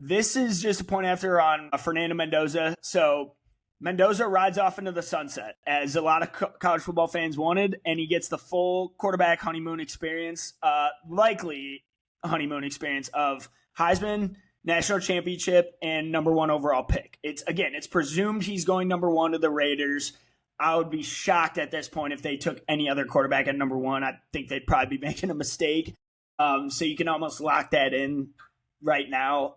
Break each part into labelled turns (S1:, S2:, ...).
S1: This is just a point after on Fernando Mendoza. So Mendoza rides off into the sunset, as a lot of college football fans wanted, and he gets the full quarterback honeymoon experience, likely honeymoon experience of Heisman, national championship, and number 1 overall pick. It's presumed he's going number 1 to the Raiders. I would be shocked at this point if they took any other quarterback at number 1. I think they'd probably be making a mistake. So you can almost lock that in right now.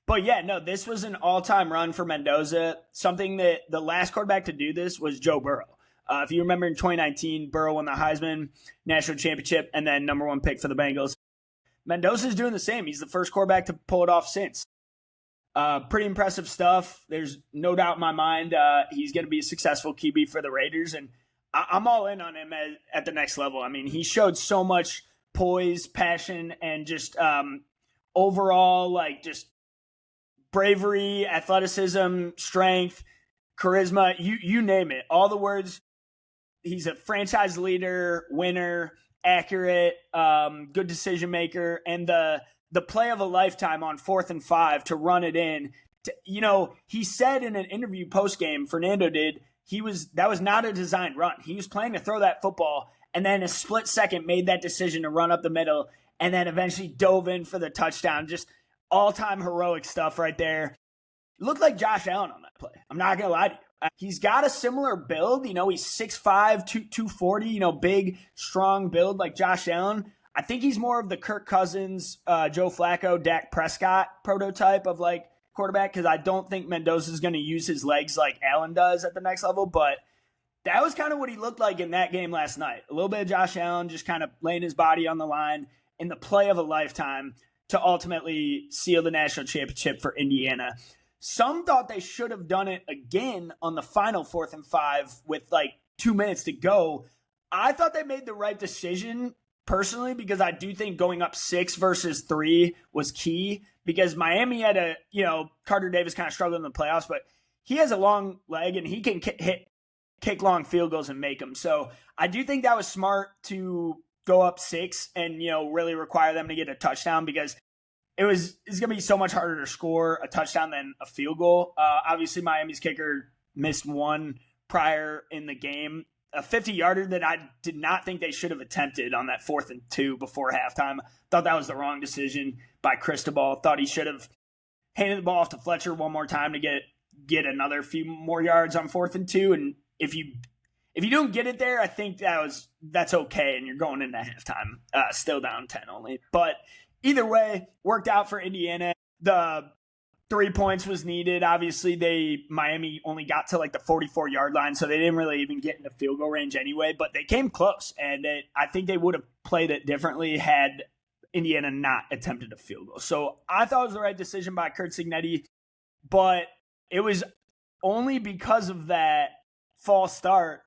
S1: But yeah, no, this was an all-time run for Mendoza. Something that the last quarterback to do this was Joe Burrow. If you remember in 2019, Burrow won the Heisman, national championship, and then number 1 pick for the Bengals. Mendoza's doing the same. He's the first quarterback to pull it off since. Pretty impressive stuff. There's no doubt in my mind he's going to be a successful QB for the Raiders, and I'm all in on him at the next level. I mean, he showed so much poise, passion, and just overall, just bravery, athleticism, strength, charisma, you name it. All the words. He's a franchise leader, winner, accurate, good decision maker, and the play of a lifetime on 4th and 5 to run it in. He said in an interview post-game, Fernando did, that was not a designed run. He was planning to throw that football, and then a split second made that decision to run up the middle, and then eventually dove in for the touchdown. Just all-time heroic stuff right there. Looked like Josh Allen on that play. I'm not going to lie to you. He's got a similar build. He's 6'5", 240, big, strong build like Josh Allen. I think he's more of the Kirk Cousins, Joe Flacco, Dak Prescott prototype of quarterback, because I don't think Mendoza is going to use his legs like Allen does at the next level. But that was kind of what he looked like in that game last night. A little bit of Josh Allen just kind of laying his body on the line in the play of a lifetime to ultimately seal the national championship for Indiana. Some thought they should have done it again on the final 4th and 5 with 2 minutes to go. I thought they made the right decision personally, because I do think going up 6 versus 3 was key, because Miami had Carter Davis kind of struggled in the playoffs, but he has a long leg and he can kick long field goals and make them. So I do think that was smart to go up 6 and, really require them to get a touchdown, because it's going to be so much harder to score a touchdown than a field goal. Obviously, Miami's kicker missed one prior in the game, a 50-yarder that I did not think they should have attempted on that 4th and 2 before halftime. Thought that was the wrong decision by Cristobal. Thought he should have handed the ball off to Fletcher one more time to get another few more yards on 4th and 2. And if you don't get it there, I think that's okay, and you're going into halftime still down 10 only. But either way, worked out for Indiana. The 3 points was needed. Obviously, Miami only got to the 44-yard line, so they didn't really even get into field goal range anyway, but they came close, and I think they would have played it differently had Indiana not attempted a field goal. So I thought it was the right decision by Curt Cignetti, but it was only because of that false start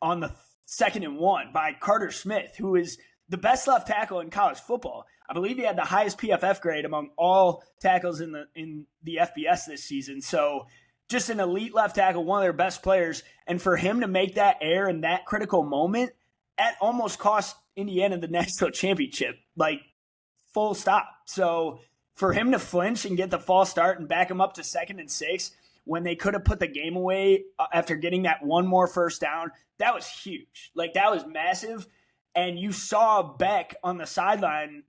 S1: on the 2nd and 1 by Carter Smith, who is the best left tackle in college football. I believe he had the highest PFF grade among all tackles in the FBS this season. So just an elite left tackle, one of their best players. And for him to make that error in that critical moment, that almost cost Indiana the national championship, full stop. So for him to flinch and get the false start and back him up to 2nd and 6 when they could have put the game away after getting that one more first down, that was huge. That was massive. And you saw Beck on the sideline,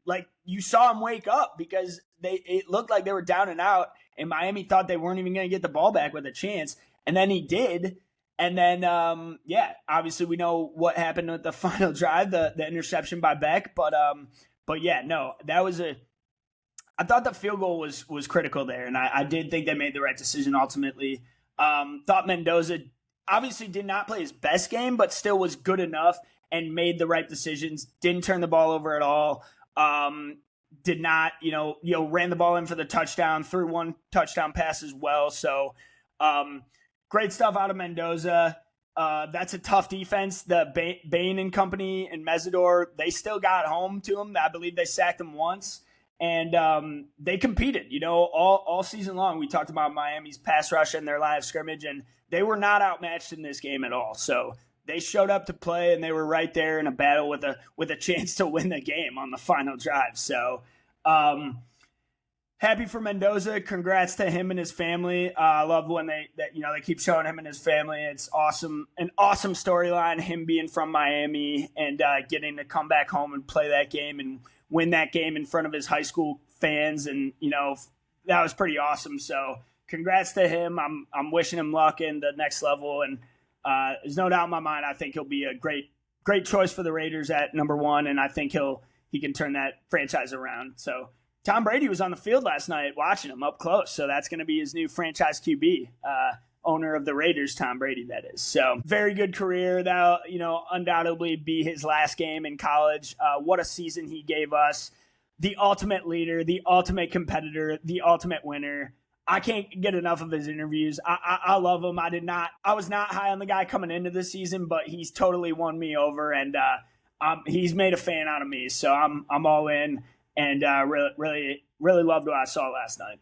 S1: you saw him wake up, because it looked like they were down and out, and Miami thought they weren't even going to get the ball back with a chance. And then he did. And then, obviously we know what happened with the final drive, the interception by Beck. But yeah, no, I thought the field goal was critical there. And I did think they made the right decision ultimately. Thought Mendoza obviously did not play his best game, but still was good enough and made the right decisions. Didn't turn the ball over at all. Did not, ran the ball in for the touchdown, threw one touchdown pass as well. So great stuff out of Mendoza. That's a tough defense. The Bain and company and Mesidor, they still got home to him. I believe they sacked him once. And they competed, all season long. We talked about Miami's pass rush and their line of scrimmage, and they were not outmatched in this game at all. So they showed up to play, and they were right there in a battle with a chance to win the game on the final drive. So, happy for Mendoza. Congrats to him and his family. I love when they keep showing him and his family. It's awesome, an awesome storyline. Him being from Miami and getting to come back home and play that game and win that game in front of his high school fans, and that was pretty awesome. So congrats to him. I'm wishing him luck in the next level, and there's no doubt in my mind I think he'll be a great choice for the Raiders at number 1, and I think he can turn that franchise around. So Tom Brady was on the field last night watching him up close, so that's going to be his new franchise QB, owner of the Raiders, Tom Brady, that is. So very good career. That'll undoubtedly be his last game in college. What a season he gave us. The ultimate leader, the ultimate competitor, the ultimate winner. I can't get enough of his interviews. I love him. I was not high on the guy coming into the season, but he's totally won me over, and he's made a fan out of me. So I'm all in, and really, really, really loved what I saw last night.